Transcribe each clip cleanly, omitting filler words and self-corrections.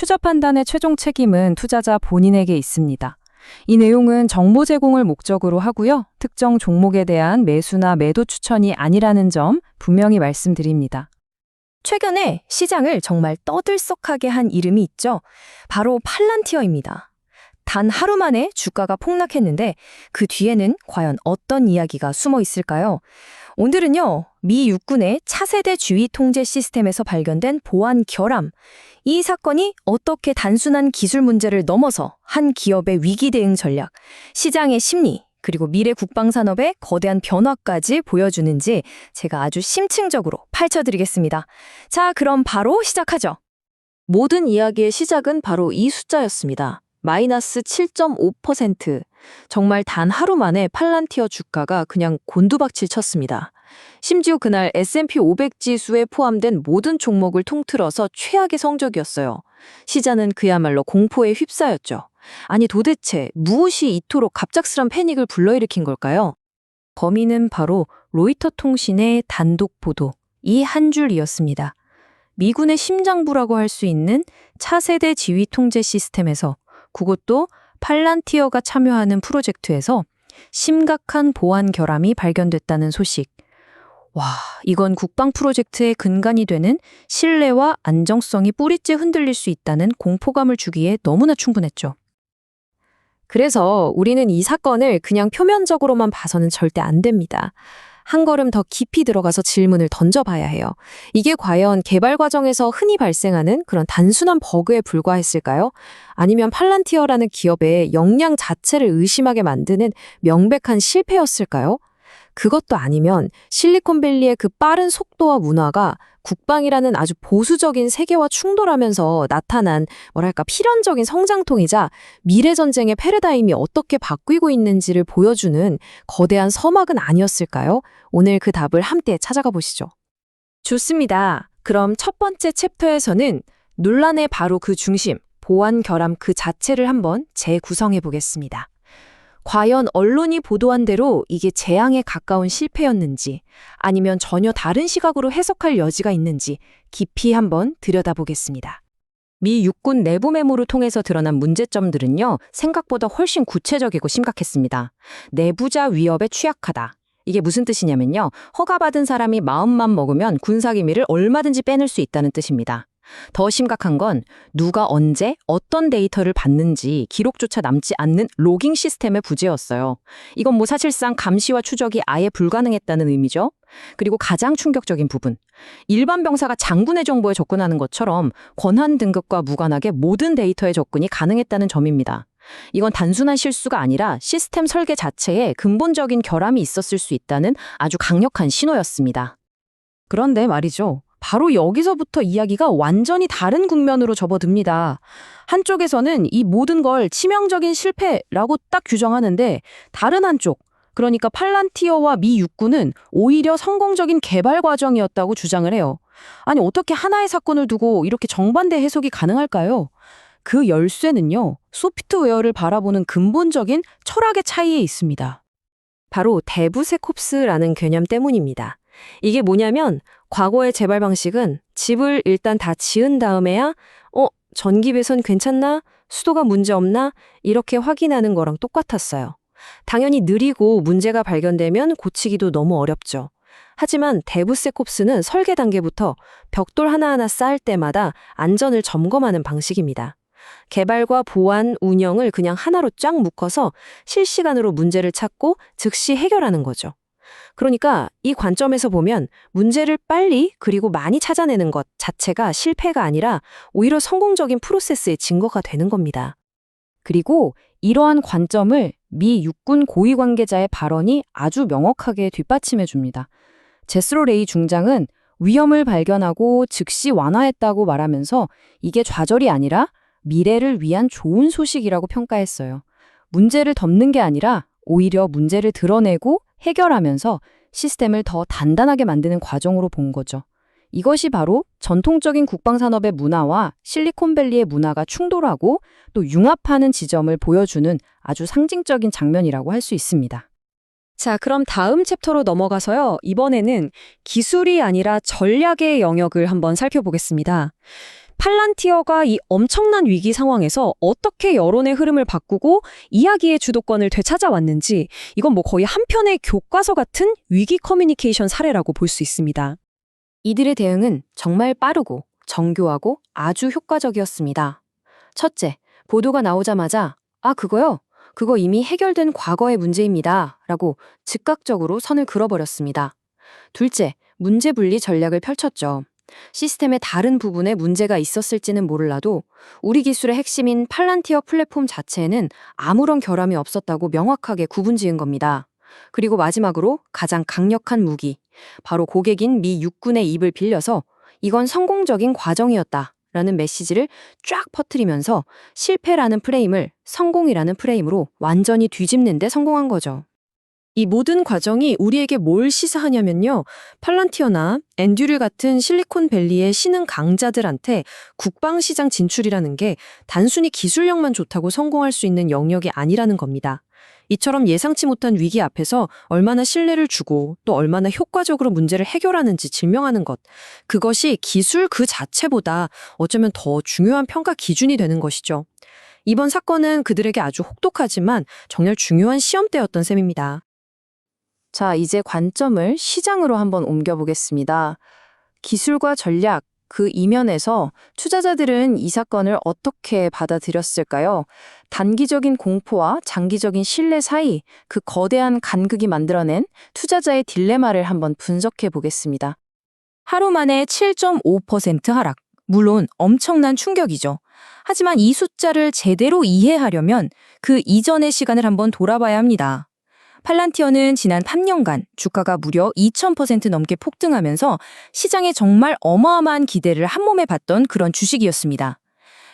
투자 판단의 최종 책임은 투자자 본인에게 있습니다. 이 내용은 정보 제공을 목적으로 하고요. 특정 종목에 대한 매수나 매도 추천이 아니라는 점 분명히 말씀드립니다. 최근에 시장을 정말 떠들썩하게 한 이름이 있죠. 바로 팔란티어입니다. 단 하루 만에 주가가 폭락했는데 그 뒤에는 과연 어떤 이야기가 숨어 있을까요? 오늘은요, 미 육군의 차세대 주의 통제 시스템에서 발견된 보안 결함. 이 사건이 어떻게 단순한 기술 문제를 넘어서 한 기업의 위기 대응 전략, 시장의 심리, 그리고 미래 국방산업의 거대한 변화까지 보여주는지 제가 아주 심층적으로 파헤쳐드리겠습니다. 자, 그럼 바로 시작하죠. 모든 이야기의 시작은 바로 이 숫자였습니다. 마이너스 7.5%. 정말 단 하루 만에 팔란티어 주가가 그냥 곤두박질 쳤습니다. 심지어 그날 S&P 500 지수에 포함된 모든 종목을 통틀어서 최악의 성적이었어요. 시장은 그야말로 공포에 휩싸였죠. 아니 도대체 무엇이 이토록 갑작스런 패닉을 불러일으킨 걸까요? 범인은 바로 로이터 통신의 단독 보도, 이 한 줄이었습니다. 미군의 심장부라고 할 수 있는 차세대 지휘 통제 시스템에서, 그것도 팔란티어가 참여하는 프로젝트에서 심각한 보안 결함이 발견됐다는 소식. 와, 이건 국방 프로젝트의 근간이 되는 신뢰와 안정성이 뿌리째 흔들릴 수 있다는 공포감을 주기에 너무나 충분했죠. 그래서 우리는 이 사건을 그냥 표면적으로만 봐서는 절대 안 됩니다. 한 걸음 더 깊이 들어가서 질문을 던져봐야 해요. 이게 과연 개발 과정에서 흔히 발생하는 그런 단순한 버그에 불과했을까요? 아니면 팔란티어라는 기업의 역량 자체를 의심하게 만드는 명백한 실패였을까요? 그것도 아니면 실리콘밸리의 그 빠른 속도와 문화가 국방이라는 아주 보수적인 세계와 충돌하면서 나타난 필연적인 성장통이자 미래전쟁의 패러다임이 어떻게 바뀌고 있는지를 보여주는 거대한 서막은 아니었을까요? 오늘 그 답을 함께 찾아가 보시죠. 좋습니다. 그럼 첫 번째 챕터에서는 논란의 바로 그 중심, 보안 결함 그 자체를 한번 재구성해 보겠습니다. 과연 언론이 보도한 대로 이게 재앙에 가까운 실패였는지 아니면 전혀 다른 시각으로 해석할 여지가 있는지 깊이 한번 들여다보겠습니다. 미 육군 내부 메모를 통해서 드러난 문제점들은요, 생각보다 훨씬 구체적이고 심각했습니다. 내부자 위협에 취약하다. 이게 무슨 뜻이냐면요, 허가받은 사람이 마음만 먹으면 군사기밀을 얼마든지 빼낼 수 있다는 뜻입니다. 더 심각한 건 누가 언제 어떤 데이터를 받는지 기록조차 남지 않는 로깅 시스템의 부재였어요. 이건 사실상 감시와 추적이 아예 불가능했다는 의미죠. 그리고 가장 충격적인 부분, 일반 병사가 장군의 정보에 접근하는 것처럼 권한 등급과 무관하게 모든 데이터에 접근이 가능했다는 점입니다. 이건 단순한 실수가 아니라 시스템 설계 자체에 근본적인 결함이 있었을 수 있다는 아주 강력한 신호였습니다. 그런데 말이죠. 바로 여기서부터 이야기가 완전히 다른 국면으로 접어듭니다. 한쪽에서는 이 모든 걸 치명적인 실패라고 딱 규정하는데, 다른 한쪽, 그러니까 팔란티어와 미 육군은 오히려 성공적인 개발 과정이었다고 주장을 해요. 아니 어떻게 하나의 사건을 두고 이렇게 정반대 해석이 가능할까요? 그 열쇠는요, 소프트웨어를 바라보는 근본적인 철학의 차이에 있습니다. 바로 데브세콥스라는 개념 때문입니다. 이게 뭐냐면 과거의 재발 방식은 집을 일단 다 지은 다음에야 전기 배선 괜찮나? 수도가 문제 없나? 이렇게 확인하는 거랑 똑같았어요. 당연히 느리고 문제가 발견되면 고치기도 너무 어렵죠. 하지만 데브세콥스는 설계 단계부터 벽돌 하나하나 쌓을 때마다 안전을 점검하는 방식입니다. 개발과 보안, 운영을 그냥 하나로 쫙 묶어서 실시간으로 문제를 찾고 즉시 해결하는 거죠. 그러니까 이 관점에서 보면 문제를 빨리 그리고 많이 찾아내는 것 자체가 실패가 아니라 오히려 성공적인 프로세스의 증거가 되는 겁니다. 그리고 이러한 관점을 미 육군 고위 관계자의 발언이 아주 명확하게 뒷받침해 줍니다. 제스로 레이 중장은 위험을 발견하고 즉시 완화했다고 말하면서 이게 좌절이 아니라 미래를 위한 좋은 소식이라고 평가했어요. 문제를 덮는 게 아니라 오히려 문제를 드러내고 해결하면서 시스템을 더 단단하게 만드는 과정으로 본 거죠. 이것이 바로 전통적인 국방산업의 문화와 실리콘밸리의 문화가 충돌하고 또 융합하는 지점을 보여주는 아주 상징적인 장면이라고 할 수 있습니다. 자, 그럼 다음 챕터로 넘어가서요. 이번에는 기술이 아니라 전략의 영역을 한번 살펴보겠습니다. 팔란티어가 이 엄청난 위기 상황에서 어떻게 여론의 흐름을 바꾸고 이야기의 주도권을 되찾아왔는지 이건 뭐 거의 한 편의 교과서 같은 위기 커뮤니케이션 사례라고 볼 수 있습니다. 이들의 대응은 정말 빠르고 정교하고 아주 효과적이었습니다. 첫째, 보도가 나오자마자 그거요? 그거 이미 해결된 과거의 문제입니다. 라고 즉각적으로 선을 그어버렸습니다. 둘째, 문제 분리 전략을 펼쳤죠. 시스템의 다른 부분에 문제가 있었을지는 몰라도 우리 기술의 핵심인 팔란티어 플랫폼 자체에는 아무런 결함이 없었다고 명확하게 구분지은 겁니다. 그리고 마지막으로 가장 강력한 무기, 바로 고객인 미 육군의 입을 빌려서 이건 성공적인 과정이었다 라는 메시지를 쫙 퍼뜨리면서 실패라는 프레임을 성공이라는 프레임으로 완전히 뒤집는 데 성공한 거죠. 이 모든 과정이 우리에게 뭘 시사하냐면요. 팔란티어나 엔듀릴 같은 실리콘밸리의 신흥 강자들한테 국방시장 진출이라는 게 단순히 기술력만 좋다고 성공할 수 있는 영역이 아니라는 겁니다. 이처럼 예상치 못한 위기 앞에서 얼마나 신뢰를 주고 또 얼마나 효과적으로 문제를 해결하는지 증명하는 것. 그것이 기술 그 자체보다 어쩌면 더 중요한 평가 기준이 되는 것이죠. 이번 사건은 그들에게 아주 혹독하지만 정말 중요한 시험대였던 셈입니다. 자, 이제 관점을 시장으로 한번 옮겨보겠습니다. 기술과 전략, 그 이면에서 투자자들은 이 사건을 어떻게 받아들였을까요? 단기적인 공포와 장기적인 신뢰 사이 그 거대한 간극이 만들어낸 투자자의 딜레마를 한번 분석해 보겠습니다. 하루 만에 7.5% 하락. 물론 엄청난 충격이죠. 하지만 이 숫자를 제대로 이해하려면 그 이전의 시간을 한번 돌아봐야 합니다. 팔란티어는 지난 3년간 주가가 무려 2000% 넘게 폭등하면서 시장에 정말 어마어마한 기대를 한몸에 받던 그런 주식이었습니다.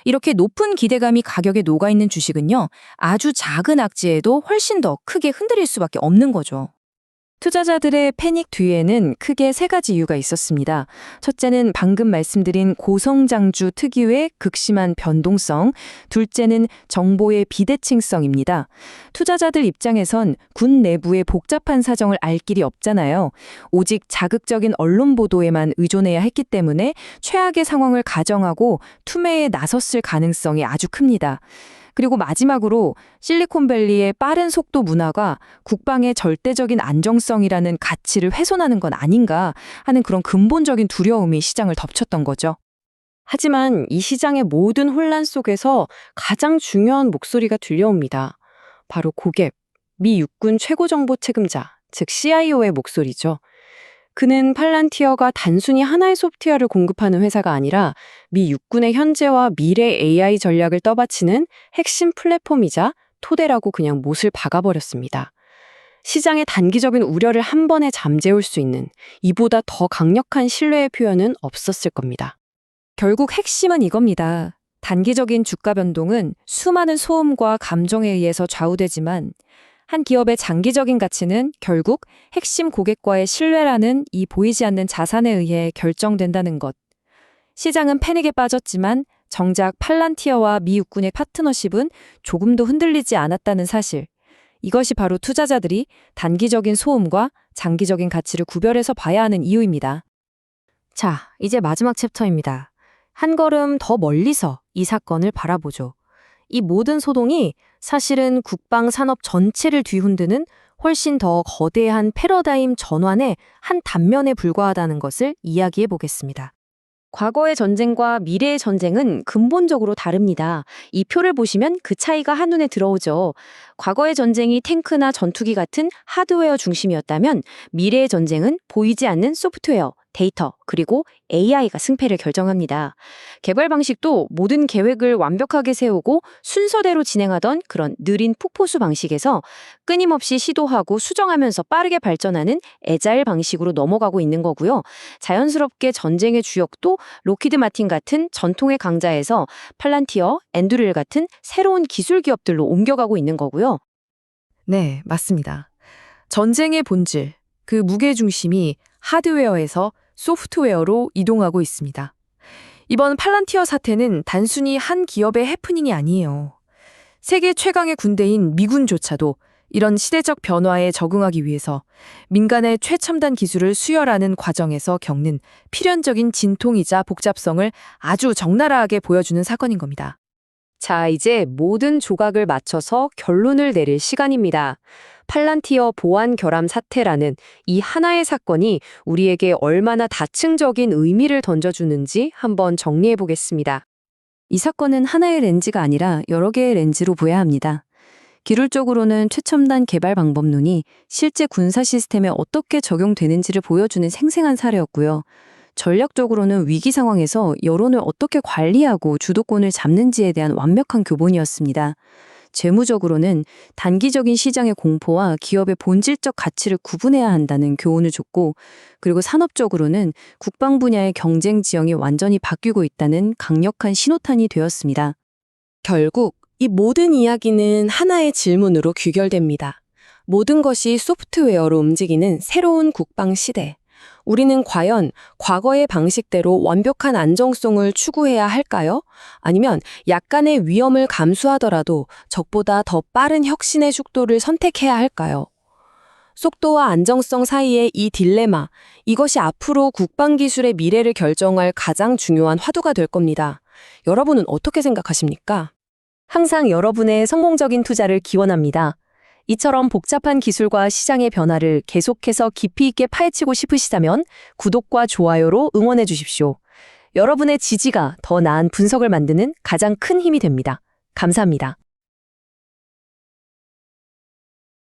이렇게 높은 기대감이 가격에 녹아있는 주식은요, 아주 작은 악재에도 훨씬 더 크게 흔들릴 수밖에 없는 거죠. 투자자들의 패닉 뒤에는 크게 세 가지 이유가 있었습니다. 첫째는 방금 말씀드린 고성장주 특유의 극심한 변동성, 둘째는 정보의 비대칭성입니다. 투자자들 입장에선 군 내부의 복잡한 사정을 알 길이 없잖아요. 오직 자극적인 언론 보도에만 의존해야 했기 때문에 최악의 상황을 가정하고 투매에 나섰을 가능성이 아주 큽니다. 그리고 마지막으로 실리콘밸리의 빠른 속도 문화가 국방의 절대적인 안정성이라는 가치를 훼손하는 건 아닌가 하는 그런 근본적인 두려움이 시장을 덮쳤던 거죠. 하지만 이 시장의 모든 혼란 속에서 가장 중요한 목소리가 들려옵니다. 바로 고객, 미 육군 최고정보 책임자, 즉 CIO의 목소리죠. 그는 팔란티어가 단순히 하나의 소프트웨어를 공급하는 회사가 아니라 미 육군의 현재와 미래 AI 전략을 떠받치는 핵심 플랫폼이자 토대라고 그냥 못을 박아버렸습니다. 시장의 단기적인 우려를 한 번에 잠재울 수 있는 이보다 더 강력한 신뢰의 표현은 없었을 겁니다. 결국 핵심은 이겁니다. 단기적인 주가 변동은 수많은 소음과 감정에 의해서 좌우되지만 한 기업의 장기적인 가치는 결국 핵심 고객과의 신뢰라는 이 보이지 않는 자산에 의해 결정된다는 것. 시장은 패닉에 빠졌지만 정작 팔란티어와 미 육군의 파트너십은 조금도 흔들리지 않았다는 사실. 이것이 바로 투자자들이 단기적인 소음과 장기적인 가치를 구별해서 봐야 하는 이유입니다. 자, 이제 마지막 챕터입니다. 한 걸음 더 멀리서 이 사건을 바라보죠. 이 모든 소동이 사실은 국방 산업 전체를 뒤흔드는 훨씬 더 거대한 패러다임 전환의 한 단면에 불과하다는 것을 이야기해 보겠습니다. 과거의 전쟁과 미래의 전쟁은 근본적으로 다릅니다. 이 표를 보시면 그 차이가 한눈에 들어오죠. 과거의 전쟁이 탱크나 전투기 같은 하드웨어 중심이었다면 미래의 전쟁은 보이지 않는 소프트웨어, 데이터, 그리고 AI가 승패를 결정합니다. 개발 방식도 모든 계획을 완벽하게 세우고 순서대로 진행하던 그런 느린 폭포수 방식에서 끊임없이 시도하고 수정하면서 빠르게 발전하는 애자일 방식으로 넘어가고 있는 거고요. 자연스럽게 전쟁의 주역도 로키드 마틴 같은 전통의 강자에서 팔란티어, 엔듀릴 같은 새로운 기술 기업들로 옮겨가고 있는 거고요. 네, 맞습니다. 전쟁의 본질, 그 무게중심이 하드웨어에서 소프트웨어로 이동하고 있습니다. 이번 팔란티어 사태는 단순히 한 기업의 해프닝이 아니에요. 세계 최강의 군대인 미군조차도 이런 시대적 변화에 적응하기 위해서 민간의 최첨단 기술을 수혈하는 과정에서 겪는 필연적인 진통이자 복잡성을 아주 적나라하게 보여주는 사건인 겁니다. 자, 이제 모든 조각을 맞춰서 결론을 내릴 시간입니다. 팔란티어 보안 결함 사태라는 이 하나의 사건이 우리에게 얼마나 다층적인 의미를 던져주는지 한번 정리해 보겠습니다. 이 사건은 하나의 렌즈가 아니라 여러 개의 렌즈로 보아야 합니다. 기술적으로는 최첨단 개발 방법론이 실제 군사 시스템에 어떻게 적용되는지를 보여주는 생생한 사례였고요. 전략적으로는 위기 상황에서 여론을 어떻게 관리하고 주도권을 잡는지에 대한 완벽한 교본이었습니다. 재무적으로는 단기적인 시장의 공포와 기업의 본질적 가치를 구분해야 한다는 교훈을 줬고, 그리고 산업적으로는 국방 분야의 경쟁 지형이 완전히 바뀌고 있다는 강력한 신호탄이 되었습니다. 결국 이 모든 이야기는 하나의 질문으로 귀결됩니다. 모든 것이 소프트웨어로 움직이는 새로운 국방 시대. 우리는 과연 과거의 방식대로 완벽한 안정성을 추구해야 할까요? 아니면 약간의 위험을 감수하더라도 적보다 더 빠른 혁신의 속도를 선택해야 할까요? 속도와 안정성 사이의 이 딜레마, 이것이 앞으로 국방기술의 미래를 결정할 가장 중요한 화두가 될 겁니다. 여러분은 어떻게 생각하십니까? 항상 여러분의 성공적인 투자를 기원합니다. 이처럼 복잡한 기술과 시장의 변화를 계속해서 깊이 있게 파헤치고 싶으시다면 구독과 좋아요로 응원해 주십시오. 여러분의 지지가 더 나은 분석을 만드는 가장 큰 힘이 됩니다. 감사합니다.